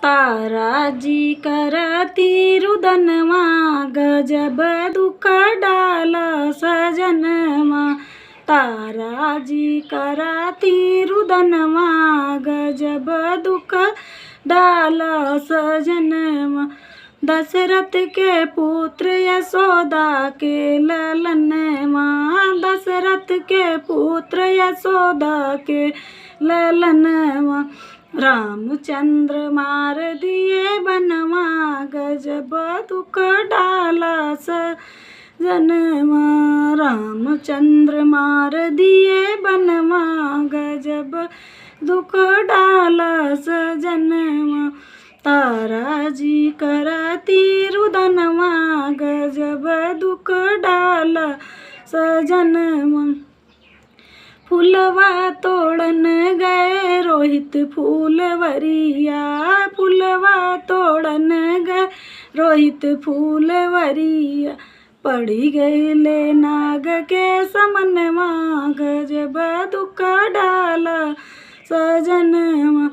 Taraji करती रुदनमा गजब दुख डाल सजनमा। ताराजी करती रुदनमा गजब दुख डाल सजनमा। दशरथ के पुत्र यशोदा के ललनमा। दशरथ के पुत्र यशोदा के ललनमा। रामचंद्र मार दिए बनवा गजब दुख डाला सजनमा। रामचंद्र मार दिए बनवा गजब दुख डाला सजनमा। ताराजी करती रुदनमा गजब दुख डाला सजनमा। फूलवा तोड़न गए रोहित फूलवरिया। फूलवा तोड़न गए रोहित फूलवरिया। पड़ी गईले नाग के समनमा गजब दुख डाला सजनमा।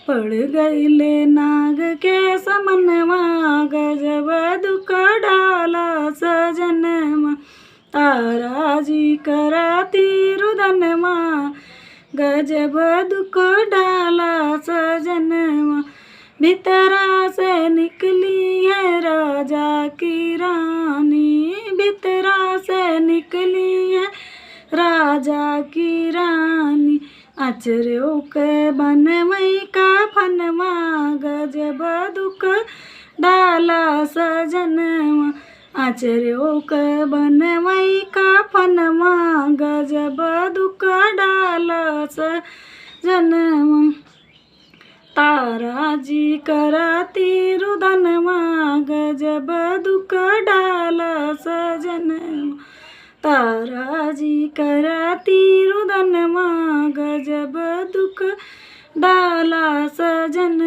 पड़ गईले नाग के समनमा गजब दुख डाला सजनमा। ताराजी करती रुदनमा गजब दुख डाला सजनमा। भीतरा से निकली है राजा की रानी। भीतरा से निकली है राजा की रानी। अचर्यों के बनमई का फनमा गजब दुख डाला सजनमा। आचर्यों के बनमई का फनमा गजब दुख डाला सजनमा। ताराजी करती रुदनमा गजब दुख डाला सजनमा। ताराजी करती रुदनमा गजब दुख डाला सजनमा।